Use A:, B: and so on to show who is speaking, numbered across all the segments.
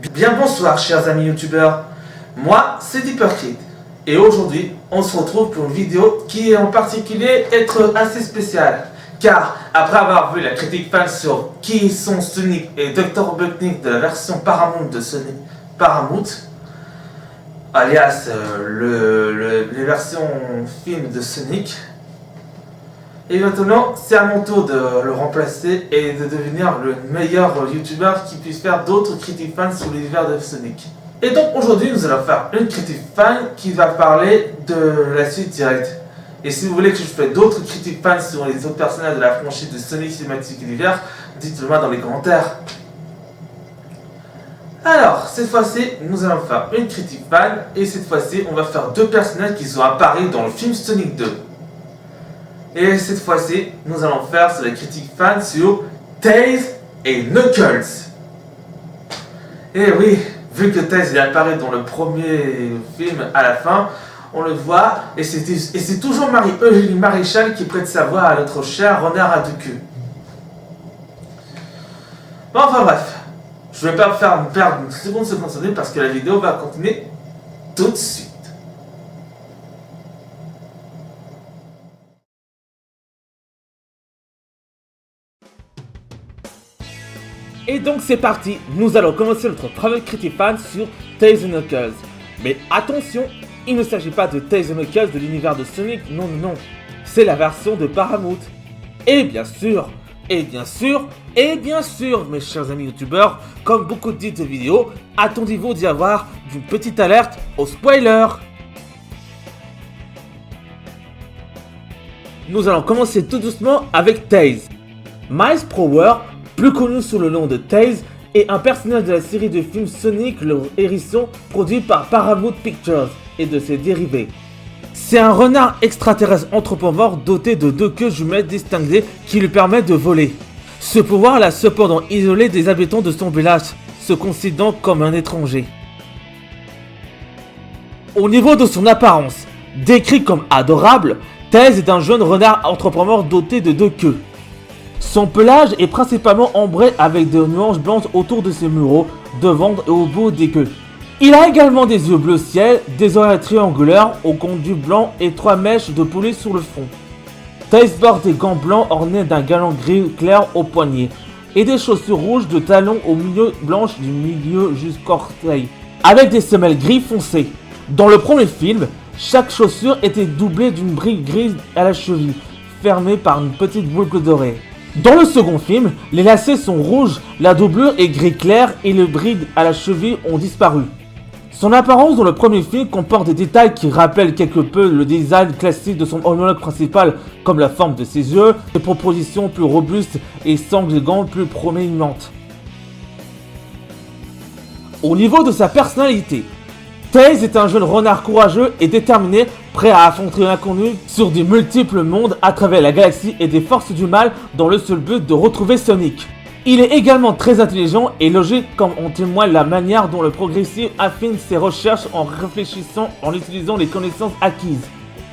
A: Bien bonsoir chers amis youtubeurs, moi c'est DeeperKid et aujourd'hui on se retrouve pour une vidéo qui est en particulier être assez spéciale car après avoir vu la critique fan sur qui sont Sonic et Dr. Robotnik de la version Paramount de Sonic Paramount alias les versions film de Sonic, et maintenant c'est à mon tour de le remplacer et de devenir le meilleur youtubeur qui puisse faire d'autres critiques fans sur l'univers de Sonic. Et donc aujourd'hui nous allons faire une critique fan qui va parler de la suite directe. Et si vous voulez que je fasse d'autres critiques fans sur les autres personnages de la franchise de Sonic Cinematic Universe, dites-le moi dans les commentaires. Alors, cette fois-ci, nous allons faire une critique fan, et cette fois-ci, on va faire deux personnages qui sont apparus dans le film Sonic 2. Et cette fois-ci, nous allons faire sur la critique fan sur Tails et Knuckles. Et oui, vu que Tails il apparaît dans le premier film à la fin, on le voit, et c'est toujours Eugénie Maréchal qui prête sa voix à notre cher renard à deux queues. Bon, enfin bref. Je ne vais pas faire perdre une seconde se concentrer parce que la vidéo va continuer tout de suite. Et donc c'est parti, nous allons commencer notre travail critique fan sur Tails et Knuckles. Mais attention, il ne s'agit pas de Tails et Knuckles de l'univers de Sonic, non, c'est la version de Paramount. Et bien sûr, mes chers amis youtubeurs, comme beaucoup de titres de vidéos, attendez-vous d'y avoir d'une petite alerte au spoiler. Nous allons commencer tout doucement avec Tails. Miles Prower, plus connu sous le nom de Tails, est un personnage de la série de films Sonic le Hérisson produit par Paramount Pictures et de ses dérivés. C'est un renard extraterrestre anthropomorphe doté de deux queues jumelles distinguées qui lui permettent de voler. Ce pouvoir l'a cependant isolé des habitants de son village, se considérant comme un étranger. Au niveau de son apparence, décrit comme adorable, Tails est un jeune renard anthropomorphe doté de deux queues. Son pelage est principalement ambré avec des nuances blanches autour de ses mureaux, devant et au bout des queues. Il a également des yeux bleu ciel, des oreilles triangulaires au conduit blanc et trois mèches de poulet sur le front. Tails porte des gants blancs ornés d'un galant gris clair au poignet et des chaussures rouges de talons au milieu blanches du milieu jusqu'au orteil, avec des semelles gris foncé. Dans le premier film, chaque chaussure était doublée d'une brique grise à la cheville, fermée par une petite boucle dorée. Dans le second film, les lacets sont rouges, la doublure est gris clair et les brides à la cheville ont disparu. Son apparence dans le premier film comporte des détails qui rappellent quelque peu le design classique de son homologue principal, comme la forme de ses yeux, des propositions plus robustes et sangles gants plus proéminentes. Au niveau de sa personnalité, Tails est un jeune renard courageux et déterminé, prêt à affronter l'inconnu sur de multiples mondes à travers la galaxie et des forces du mal dans le seul but de retrouver Sonic. Il est également très intelligent et logique comme en témoigne la manière dont le progressif affine ses recherches en réfléchissant en utilisant les connaissances acquises.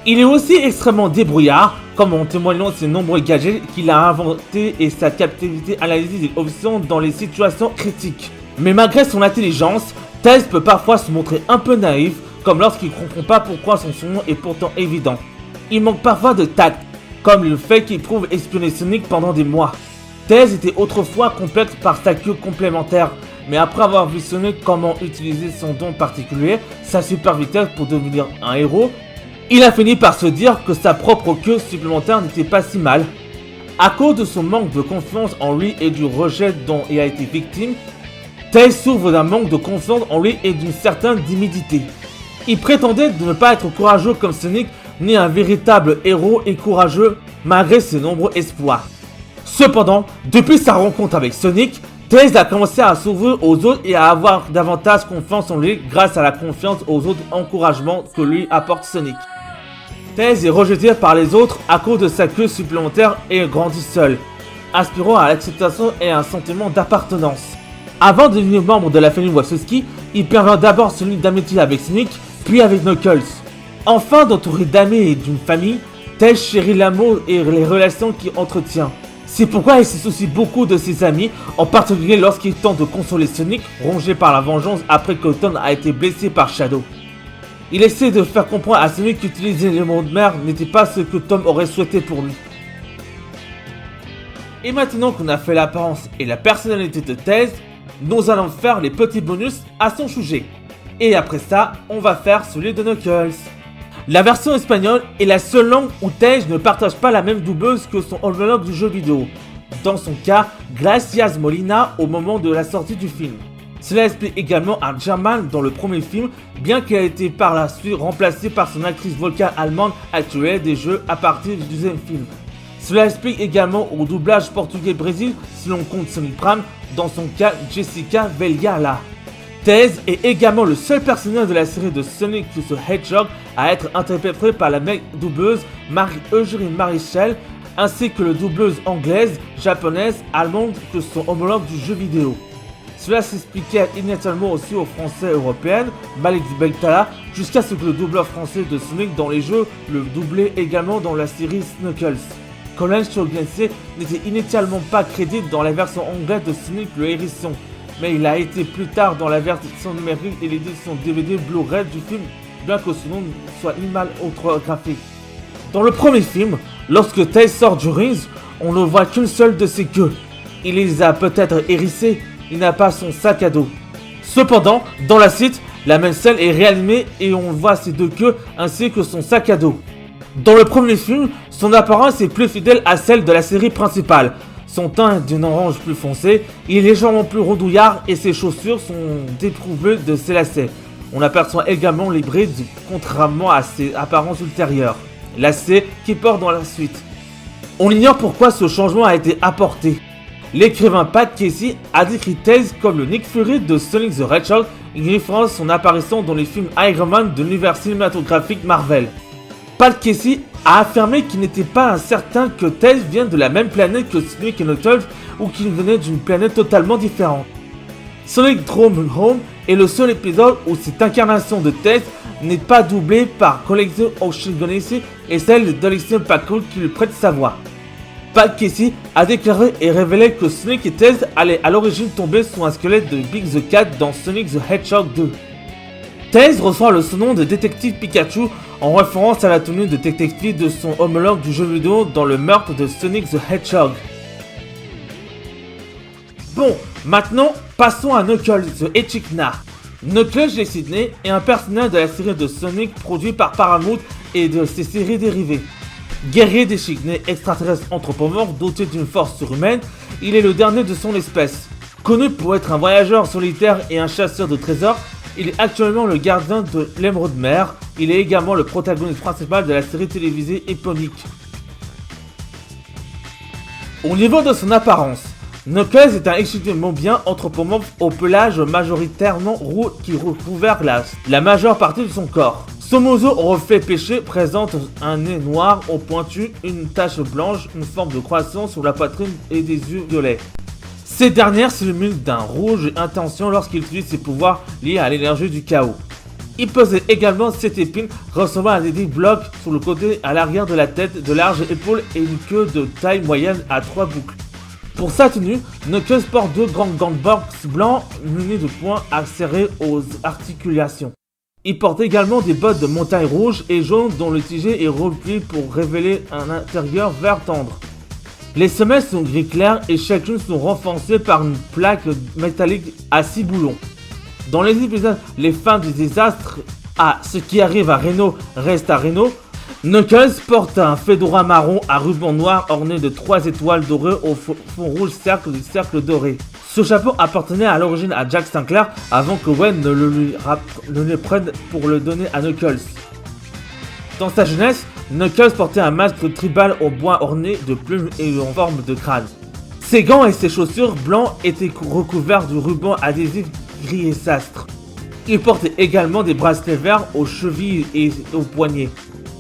A: Il est aussi extrêmement débrouillard, comme en témoignant ses nombreux gadgets qu'il a inventés et sa capacité à analyser des options dans les situations critiques. Mais malgré son intelligence, Tails peut parfois se montrer un peu naïf, comme lorsqu'il ne comprend pas pourquoi son nom est pourtant évident. Il manque parfois de tact, comme le fait qu'il prouve espionner Sonic pendant des mois. Tails était autrefois complexe par sa queue complémentaire, mais après avoir vu Sonic comment utiliser son don particulier, sa super vitesse pour devenir un héros, il a fini par se dire que sa propre queue supplémentaire n'était pas si mal. À cause de son manque de confiance en lui et du rejet dont il a été victime, Tails souffre d'un manque de confiance en lui et d'une certaine timidité. Il prétendait de ne pas être courageux comme Sonic, ni un véritable héros et courageux malgré ses nombreux exploits. Cependant, depuis sa rencontre avec Sonic, Tails a commencé à s'ouvrir aux autres et à avoir davantage confiance en lui grâce à la confiance aux autres encouragements que lui apporte Sonic. Tails est rejeté par les autres à cause de sa queue supplémentaire et grandit seul, aspirant à l'acceptation et à un sentiment d'appartenance. Avant de devenir membre de la famille Wachowski, il parvient d'abord celui d'amitié avec Sonic, puis avec Knuckles. Enfin, entouré d'amis et d'une famille, Tails chérit l'amour et les relations qu'il entretient. C'est pourquoi il se soucie beaucoup de ses amis, en particulier lorsqu'il tente de consoler Sonic, rongé par la vengeance après que Tom a été blessé par Shadow. Il essaie de faire comprendre à Sonic qu'utiliser l'émeraude mer n'était pas ce que Tom aurait souhaité pour lui. Et maintenant qu'on a fait l'apparence et la personnalité de Tails, nous allons faire les petits bonus à son sujet. Et après ça, on va faire celui de Knuckles. La version espagnole est la seule langue où Tails ne partage pas la même doubleuse que son homologue du jeu vidéo. Dans son cas, Gracias Molina au moment de la sortie du film. Cela explique également un German dans le premier film, bien qu'elle ait été par la suite remplacée par son actrice vocale allemande actuelle des jeux à partir du deuxième film. Cela explique également au doublage portugais Brésil si l'on compte Sonic Prime, dans son cas Jessica Velgala. Tails est également le seul personnage de la série de Sonic the Hedgehog à être interprété par la même doubleuse Marie-Eugénie Marichal, ainsi que la doubleuse anglaise, japonaise, allemande que son homologue du jeu vidéo. Cela s'expliquait initialement aussi aux Français européennes, Malik Beltala, jusqu'à ce que le doubleur français de Sonic dans les jeux le doublait également dans la série Knuckles. Colin Chaugnessé n'était initialement pas crédité dans la version anglaise de Sonic le Hérisson, mais il a été plus tard dans la version numérique et l'édition DVD Blu-ray du film, bien que son nom soit mal orthographié. Dans le premier film, lorsque Tails sort du ring, on ne voit qu'une seule de ses queues. Il les a peut-être hérissées, il n'a pas son sac à dos. Cependant, dans la suite, la même scène est réanimée et on voit ses deux queues ainsi que son sac à dos. Dans le premier film, son apparence est plus fidèle à celle de la série principale. Son teint est d'une orange plus foncé, il est légèrement plus rondouillard et ses chaussures sont dépourvues de ses lacets. On aperçoit également les brides contrairement à ses apparences ultérieures, lacets qu'il porte dans la suite. On ignore pourquoi ce changement a été apporté. L'écrivain Pat Casey a décrit Tails comme le Nick Fury de Sonic the Hedgehog, une référence à son apparition dans les films Iron Man de l'univers cinématographique Marvel. Pat Casey a affirmé qu'il n'était pas certain que Tails vienne de la même planète que Sonic et Knuckles ou qu'il venait d'une planète totalement différente. Sonic Drome Home est le seul épisode où cette incarnation de Tails n'est pas doublée par Collection O'Shaughnessy et celle d'Alexis Paco qui lui prête sa voix. Pat Casey a déclaré et révélé que Sonic et Tails allaient à l'origine tomber sous un squelette de Big the Cat dans Sonic the Hedgehog 2. Tails reçoit le surnom de Détective Pikachu en référence à la tenue de détective de son homologue du jeu vidéo dans le meurtre de Sonic the Hedgehog. Bon, maintenant passons à Knuckles the Echidna. Knuckles the Sydney est un personnage de la série de Sonic produit par Paramount et de ses séries dérivées. Guerrier d'Echidna extraterrestre anthropomorphe doté d'une force surhumaine, il est le dernier de son espèce. Connu pour être un voyageur solitaire et un chasseur de trésors, il est actuellement le gardien de l'émeraude mer. Il est également le protagoniste principal de la série télévisée éponyque. Au niveau de son apparence, Knuckles est un echidna mobien anthropomorphe au pelage majoritairement roux qui recouvre la majeure partie de son corps. Son museau au reflet pêché présente un nez noir au pointu, une tache blanche, une forme de croissant sur la poitrine et des yeux violets. Ces dernières s'illuminent d'un rouge intention lorsqu'il utilise ses pouvoirs liés à l'énergie du chaos. Il possède également 7 épines ressemblant à des blocs sur le côté à l'arrière de la tête, de larges épaules et une queue de taille moyenne à 3 boucles. Pour sa tenue, Knuckles porte 2 grands gants de boxe blancs munis de poings acérés aux articulations. Il porte également des bottes de montagne rouges et jaunes dont le tiget est replié pour révéler un intérieur vert tendre. Les semelles sont gris clair et chacune sont renforcées par une plaque métallique à 6 boulons. Dans les épisodes Les fins du désastre, ce qui arrive à Reno reste à Reno, Knuckles porte un fedora marron à ruban noir orné de 3 étoiles dorées au fond rouge cercle du cercle doré. Ce chapeau appartenait à l'origine à Jack Sinclair avant que Wayne ne le prenne pour le donner à Knuckles. Dans sa jeunesse, Knuckles portait un masque tribal au bois orné de plumes et en forme de crâne. Ses gants et ses chaussures blancs étaient recouverts de rubans adhésifs grisâtres. Il portait également des bracelets verts aux chevilles et aux poignets,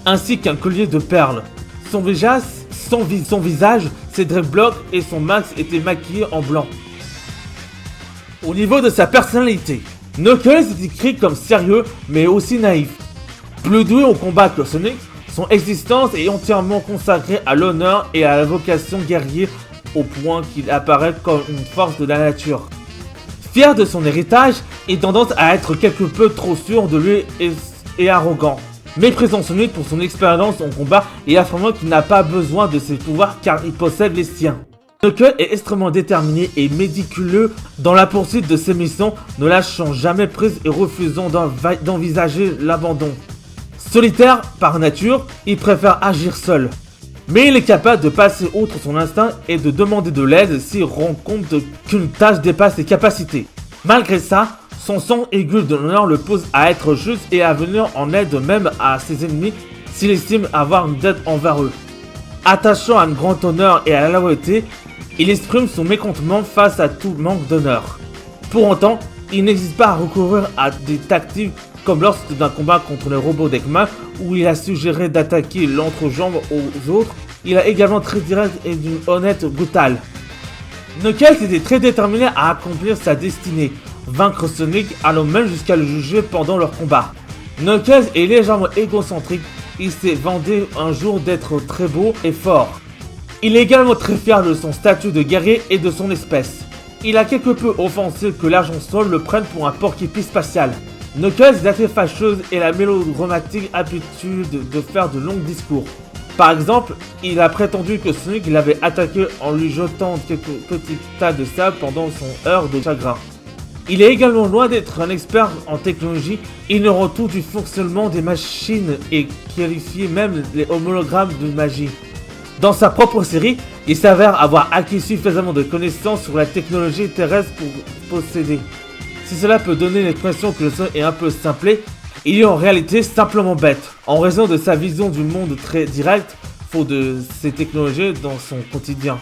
A: ainsi qu'un collier de perles. Son visage, ses dreadlocks et son masque étaient maquillés en blanc. Au niveau de sa personnalité, Knuckles est décrit comme sérieux mais aussi naïf. Plus doué au combat que Sonic, son existence est entièrement consacrée à l'honneur et à la vocation guerrier au point qu'il apparaît comme une force de la nature. Fier de son héritage, il tendance à être quelque peu trop sûr de lui et arrogant. Méprisant Sonic pour son expérience en combat et affirmant qu'il n'a pas besoin de ses pouvoirs car il possède les siens. Knuckles est extrêmement déterminé et méticuleux dans la poursuite de ses missions, ne lâchant jamais prise et refusant d'envisager l'abandon. Solitaire par nature, il préfère agir seul. Mais il est capable de passer outre son instinct et de demander de l'aide s'il rend compte qu'une tâche dépasse ses capacités. Malgré ça, son sang aigu de l'honneur le pousse à être juste et à venir en aide même à ses ennemis s'il estime avoir une dette envers eux. Attachant à un grand honneur et à la loyauté, il exprime son mécontentement face à tout manque d'honneur. Pour autant, il n'hésite pas à recourir à des tactiques comme lors d'un combat contre les robots d'Eggman où il a suggéré d'attaquer l'entrejambe aux autres. Il est également très direct et d'une honnête brutale. Knuckles était très déterminé à accomplir sa destinée, vaincre Sonic allant même jusqu'à le juger pendant leur combat. Knuckles est légèrement égocentrique, il s'est vanté un jour d'être très beau et fort. Il est également très fier de son statut de guerrier et de son espèce. Il a quelque peu offensé que l'agent Sol le prenne pour un porc-épic spatial. Knuckles est assez fâcheuse et la mélodramatique habitude de faire de longs discours. Par exemple, il a prétendu que Sonic l'avait attaqué en lui jetant quelques petits tas de sable pendant son heure de chagrin. Il est également loin d'être un expert en technologie, ignorant tout du fonctionnement des machines et qualifie même les hologrammes de magie. Dans sa propre série, il s'avère avoir acquis suffisamment de connaissances sur la technologie terrestre pour posséder. Si cela peut donner l'impression que le son est un peu simplé, il est en réalité simplement bête, en raison de sa vision du monde très directe, faute de ses technologies dans son quotidien.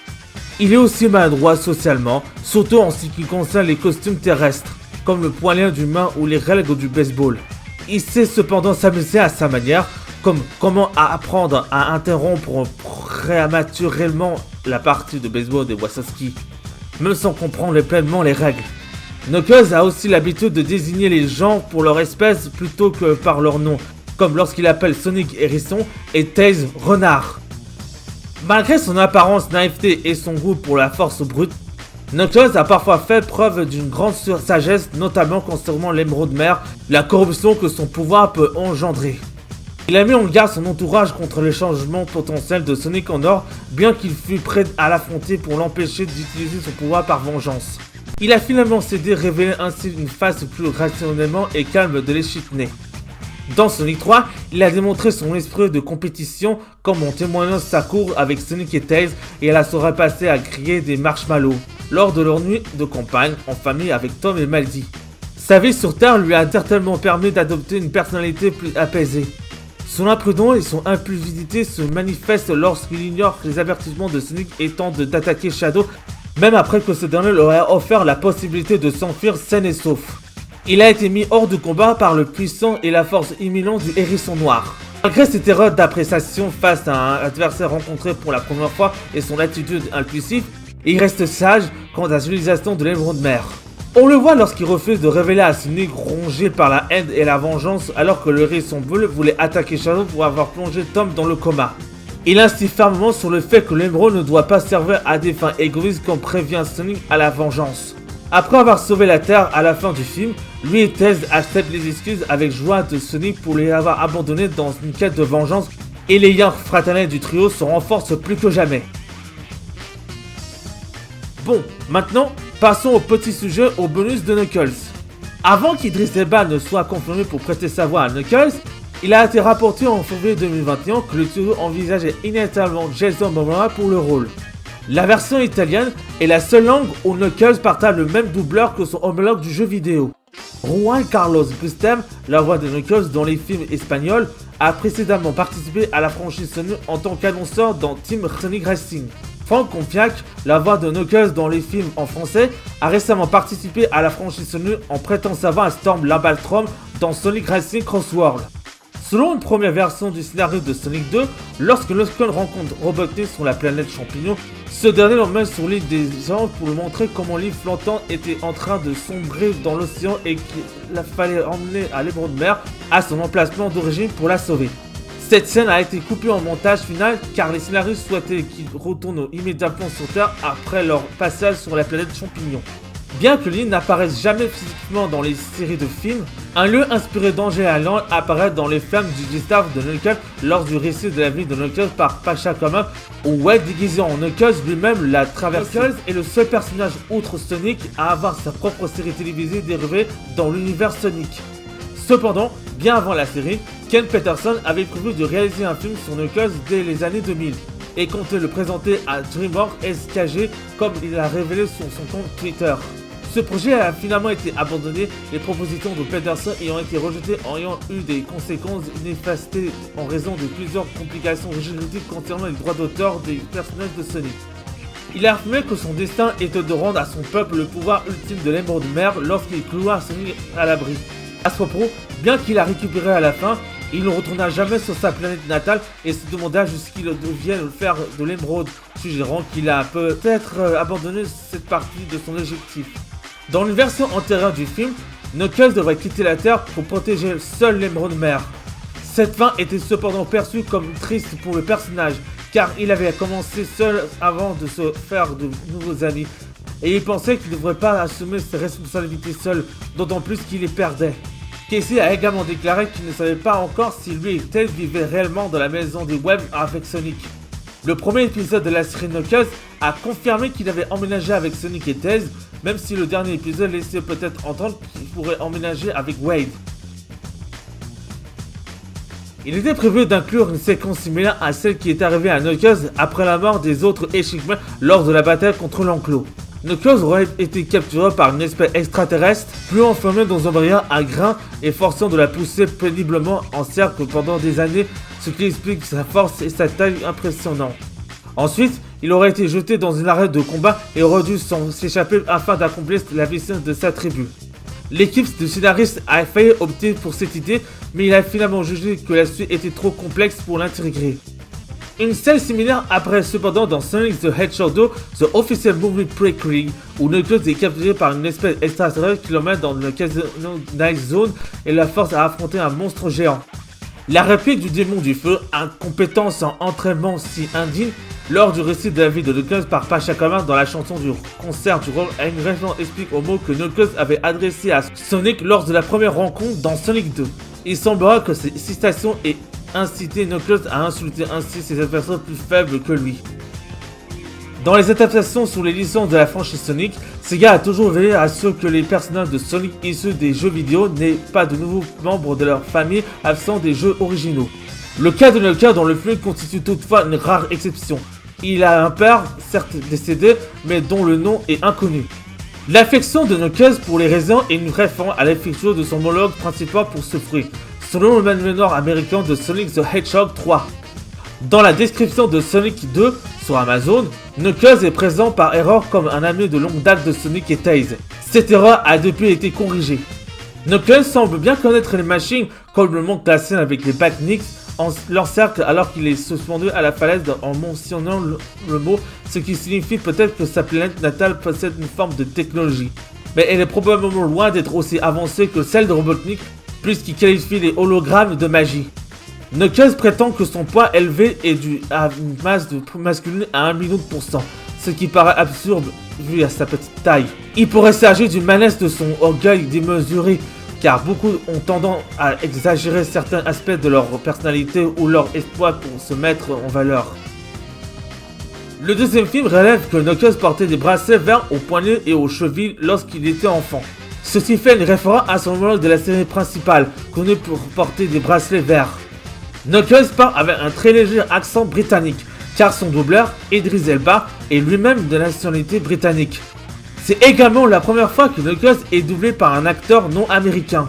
A: Il est aussi maladroit socialement, surtout en ce qui concerne les costumes terrestres, comme le poignard d'humain ou les règles du baseball. Il sait cependant s'amuser à sa manière, comme comment apprendre à interrompre prématurément la partie de baseball des Wazowski, même sans comprendre pleinement les règles. Knuckles a aussi l'habitude de désigner les gens pour leur espèce plutôt que par leur nom, comme lorsqu'il appelle Sonic Hérisson et Tails Renard. Malgré son apparence naïveté et son goût pour la force brute, Knuckles a parfois fait preuve d'une grande sagesse, notamment concernant l'émeraude mère, la corruption que son pouvoir peut engendrer. Il a mis en garde son entourage contre les changements potentiels de Sonic en or, bien qu'il fût prêt à l'affronter pour l'empêcher d'utiliser son pouvoir par vengeance. Il a finalement cédé, révélant ainsi une face plus rationnellement et calme de l'échiquier. Dans Sonic 3, il a démontré son esprit de compétition comme en témoignant de sa cour avec Sonic et Tails et elle serait passée à griller des marshmallows lors de leur nuit de campagne en famille avec Tom et Maldy. Sa vie sur Terre lui a certainement permis d'adopter une personnalité plus apaisée. Son imprudence et son impulsivité se manifestent lorsqu'il ignore les avertissements de Sonic et tente d'attaquer Shadow même après que ce dernier leur ait offert la possibilité de s'enfuir sain et sauf. Il a été mis hors de combat par le puissant et la force imminente du hérisson noir. Malgré cette erreur d'appréciation face à un adversaire rencontré pour la première fois et son attitude impulsive, il reste sage quant à l'utilisation de l'émeraude mère. On le voit lorsqu'il refuse de révéler à Sonic rongé par la haine et la vengeance alors que le hérisson bleu voulait attaquer Shadow pour avoir plongé Tom dans le coma. Il insiste fermement sur le fait que l'émeraude ne doit pas servir à des fins égoïstes comme prévient Sonic à la vengeance. Après avoir sauvé la Terre à la fin du film, lui et Tails acceptent les excuses avec joie de Sonic pour les avoir abandonnés dans une quête de vengeance et les liens fraternels du trio se renforcent plus que jamais. Bon, maintenant, passons au petit sujet au bonus de Knuckles. Avant qu'Idris Elba ne soit confirmé pour prêter sa voix à Knuckles, il a été rapporté en février 2021 que le studio envisageait initialement Jason Momoa pour le rôle. La version italienne est la seule langue où Knuckles partage le même doubleur que son homologue du jeu vidéo. Juan Carlos Bustem, la voix de Knuckles dans les films espagnols, a précédemment participé à la franchise Sony en tant qu'annonceur dans Team Sonic Racing. Franck Confiac, la voix de Knuckles dans les films en français, a récemment participé à la franchise Sony en prêtant sa voix à Storm Labaltrom dans Sonic Racing Cross World. Selon une première version du scénario de Sonic 2, lorsque Knuckles rencontre Robotnik sur la planète Champignon, ce dernier l'emmène sur l'île des gens pour lui montrer comment l'île flottante était en train de sombrer dans l'océan et qu'il fallait emmener à l'émeraude mère à son emplacement d'origine pour la sauver. Cette scène a été coupée en montage final car les scénaristes souhaitaient qu'ils retournent immédiatement sur Terre après leur passage sur la planète Champignon. Bien que l'île n'apparaisse jamais physiquement dans les séries de films, un lieu inspiré d'Angel Island apparaît dans les flammes du distaff de Knuckles lors du récit de la vie de Knuckles par Pacha Comin, où Wade déguisé en Knuckles lui-même l'a traversé. Knuckles est le seul personnage outre Sonic à avoir sa propre série télévisée dérivée dans l'univers Sonic. Cependant, bien avant la série, Ken Peterson avait prévu de réaliser un film sur Knuckles dès les années 2000 et comptait le présenter à DreamWorks SKG comme il l'a révélé sur son compte Twitter. Ce projet a finalement été abandonné, les propositions de Peterson ayant été rejetées en ayant eu des conséquences néfastes en raison de plusieurs complications juridiques concernant les droits d'auteur des personnages de Sonic. Il a affirmé que son destin était de rendre à son peuple le pouvoir ultime de l'émeraude mer lorsqu'il cloua Sonic à l'abri. À ce propos, bien qu'il a récupéré à la fin, il ne retourna jamais sur sa planète natale et se demanda jusqu'il devienne faire de l'émeraude, suggérant qu'il a peut-être abandonné cette partie de son objectif. Dans une version antérieure du film, Knuckles devrait quitter la Terre pour protéger seul l'émeraude mer. Cette fin était cependant perçue comme triste pour le personnage, car il avait commencé seul avant de se faire de nouveaux amis, et il pensait qu'il ne devrait pas assumer ses responsabilités seul, d'autant plus qu'il les perdait. Casey a également déclaré qu'il ne savait pas encore si lui et Tails vivaient réellement dans la maison des Webb avec Sonic. Le premier épisode de la série Knuckles a confirmé qu'il avait emménagé avec Sonic et Tails, même si le dernier épisode laissait peut-être entendre qu'il pourrait emménager avec Wade. Il était prévu d'inclure une séquence similaire à celle qui est arrivée à Knuckles après la mort des autres Eggman lors de la bataille contre l'enclos. Knuckles aurait été capturé par une espèce extraterrestre, plus enfermé dans un barrière à grains et forçant de la pousser péniblement en cercle pendant des années, ce qui explique sa force et sa taille impressionnante. Ensuite, il aurait été jeté dans une arène de combat et aurait dû s'échapper afin d'accomplir la mission de sa tribu. L'équipe de scénaristes a failli opter pour cette idée, mais il a finalement jugé que la suite était trop complexe pour l'intégrer. Une scène similaire apparaît cependant dans Sonic the Hedgehog 2, The Official Movie Prequel, où Knuckles est capturé par une espèce extraterrestre qui l'emmène dans le Casino Night Zone et la force à affronter un monstre géant. La réplique du démon du feu, incompétence en entraînement si indigne, lors du récit de la vie de Knuckles par Pacha Comin dans la chanson du concert du rôle, a une référence explique aux mots que Knuckles avait adressés à Sonic lors de la première rencontre dans Sonic 2. Il semblera que ces citations aient incité Knuckles à insulter ainsi ses adversaires plus faibles que lui. Dans les adaptations sur les licences de la franchise Sonic, Sega a toujours veillé à ce que les personnages de Sonic issus des jeux vidéo n'aient pas de nouveaux membres de leur famille absents des jeux originaux. Le cas de Knuckles dans le film constitue toutefois une rare exception. Il a un père, certes décédé, mais dont le nom est inconnu. L'affection de Knuckles pour les raisins est une référence à l'affection de son homologue principal pour ce fruit, selon le manuel nord-américain de Sonic the Hedgehog 3. Dans la description de Sonic 2 sur Amazon, Knuckles est présent par erreur comme un ami de longue date de Sonic et Tails. Cette erreur a depuis été corrigée. Knuckles semble bien connaître les machines, comme le montre la scène avec les Batniks en leur cercle alors qu'il est suspendu à la falaise en mentionnant le mot, ce qui signifie peut-être que sa planète natale possède une forme de technologie. Mais elle est probablement loin d'être aussi avancée que celle de Robotnik, puisqu'il qualifie les hologrammes de magie. Knuckles prétend que son poids élevé est dû à une masse masculine à 1 million de %, ce qui paraît absurde vu à sa petite taille. Il pourrait s'agir d'une manesse de son orgueil démesuré, car beaucoup ont tendance à exagérer certains aspects de leur personnalité ou leur espoir pour se mettre en valeur. Le deuxième film relève que Knuckles portait des bracelets verts aux poignets et aux chevilles lorsqu'il était enfant. Ceci fait une référence à son homologue de la série principale, connu pour porter des bracelets verts. Knuckles parle avec un très léger accent britannique, car son doubleur, Idris Elba, est lui-même de nationalité britannique. C'est également la première fois que Knuckles est doublé par un acteur non américain.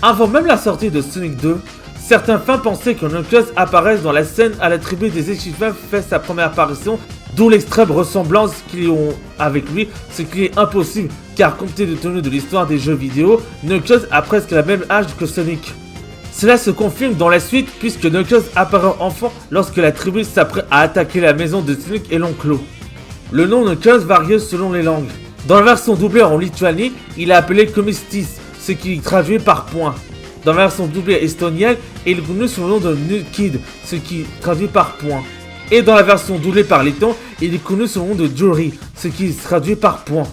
A: Avant même la sortie de Sonic 2, certains fans pensaient que Knuckles apparaisse dans la scène à la tribu des X-Men fait sa première apparition, d'où l'extrême ressemblance qu'ils ont avec lui, ce qui est impossible, car compte tenu de l'histoire des jeux vidéo, Knuckles a presque le même âge que Sonic. Cela se confirme dans la suite puisque Knuckles apparaît enfant lorsque la tribu s'apprête à attaquer la maison de Sonic et l'enclos. Le nom Knuckles varie selon les langues. Dans la version doublée en Lituanie, il est appelé Komistis, ce qui est traduit par point. Dans la version doublée estonienne, il est connu sous le nom de Nukid, ce qui traduit par point. Et dans la version doublée par letton, il est connu sous le nom de Jury, ce qui se traduit par point.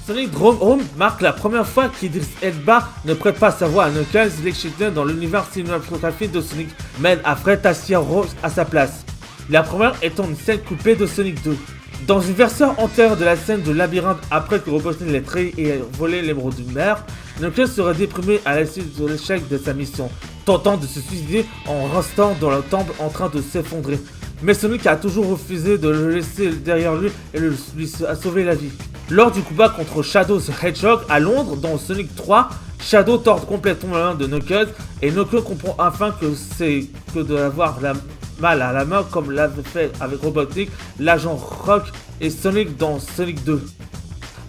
A: Sonic Drone Home marque la première fois qu'Idris Elba ne prête pas sa voix à Knuckles Lexington dans l'univers cinématographique de Sonic, mais à Fred Tasia Rose à sa place. La première étant une scène coupée de Sonic 2. Dans une version antérieure de la scène de labyrinthe après que Robotnik l'ait trahi et volé l'émeraude du maire, Knuckles serait déprimé à la suite de l'échec de sa mission, tentant de se suicider en restant dans le temple en train de s'effondrer. Mais Sonic a toujours refusé de le laisser derrière lui et lui a sauvé la vie. Lors du combat contre Shadow the Hedgehog à Londres dans Sonic 3, Shadow tord complètement la main de Knuckles et Knuckles comprend enfin que c'est que de avoir mal à la main comme l'avait fait avec Robotnik, l'agent Rock et Sonic dans Sonic 2.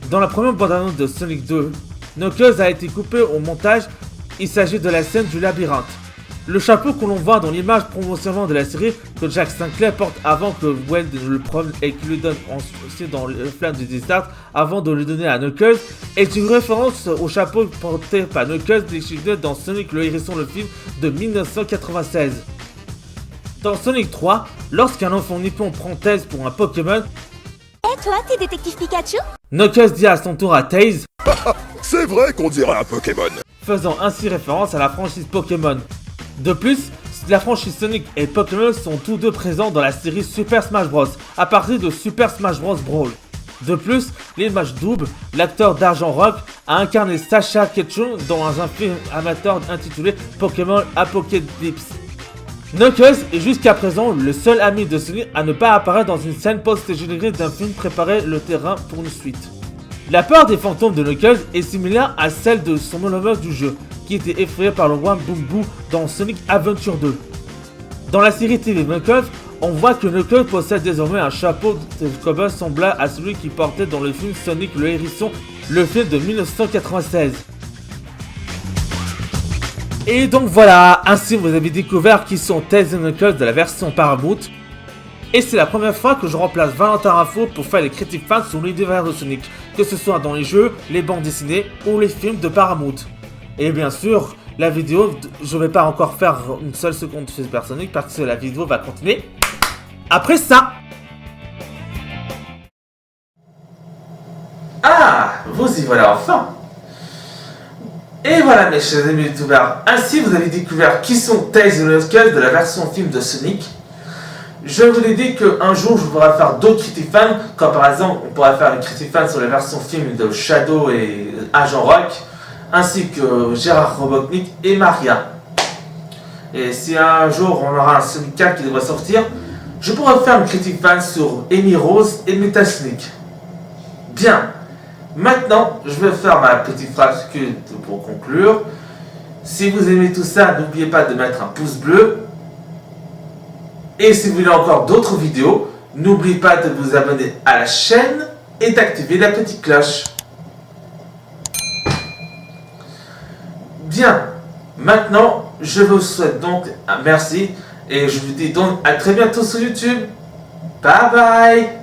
A: Dans la première bande-annonce de Sonic 2, Knuckles a été coupé au montage, il s'agit de la scène du labyrinthe. Le chapeau que l'on voit dans l'image promotionnelle de la série que Jack Sinclair porte avant que Wade le prenne et qu'il lui donne aussi dans le flamme du désastre avant de le donner à Knuckles est une référence au chapeau porté par Knuckles dans Sonic le Hérisson le film de 1996. Dans Sonic 3, lorsqu'un enfant nippon prend Tails pour un Pokémon,
B: Et toi, t'es détective Pikachu?
A: Knuckles dit à son tour à Tails,
C: C'est vrai qu'on dirait un Pokémon.
A: faisant ainsi référence à la franchise Pokémon. De plus, la franchise Sonic et Pokémon sont tous deux présents dans la série Super Smash Bros. À partir de Super Smash Bros. Brawl. De plus, l'image double, l'acteur d'Argent Rock a incarné Sacha Ketchum dans un film amateur intitulé Pokémon Apocalypse. Knuckles est jusqu'à présent le seul ami de Sonic à ne pas apparaître dans une scène post-générique d'un film préparé le terrain pour une suite. La peur des fantômes de Knuckles est similaire à celle de son homologue du jeu, qui était effrayé par le roi Boom Boo dans Sonic Adventure 2. Dans la série TV Knuckles, on voit que Knuckles possède désormais un chapeau de cowboy semblable à celui qu'il portait dans le film Sonic le Hérisson, le film de 1996. Et donc voilà, ainsi vous avez découvert qui sont Tails et Knuckles de la version Paramount. Et c'est la première fois que je remplace Valentin Info pour faire les critiques fans sur l'univers de Sonic, que ce soit dans les jeux, les bandes dessinées ou les films de Paramount. Et bien sûr, la vidéo, je vais pas encore faire une seule seconde de Super Sonic parce que la vidéo va continuer après ça. Ah, vous y voilà enfin. Et voilà mes chers amis youtubeurs, ainsi vous avez découvert qui sont Tails et Knuckles de la version film de Sonic. Je vous ai dit qu'un jour je pourrais faire d'autres critiques fans, comme par exemple on pourrait faire une critique fan sur la version film de Shadow et Agent Rock, ainsi que Gérard Robotnik et Maria. Et si un jour on aura un Sonic 4 qui devrait sortir, je pourrais faire une critique fan sur Amy Rose et Metal Sonic. Bien, maintenant je vais faire ma petite phrase pour conclure. Si vous aimez tout ça, n'oubliez pas de mettre un pouce bleu. Et si vous voulez encore d'autres vidéos, n'oubliez pas de vous abonner à la chaîne et d'activer la petite cloche. Bien, maintenant, je vous souhaite donc un merci et je vous dis donc à très bientôt sur YouTube. Bye bye.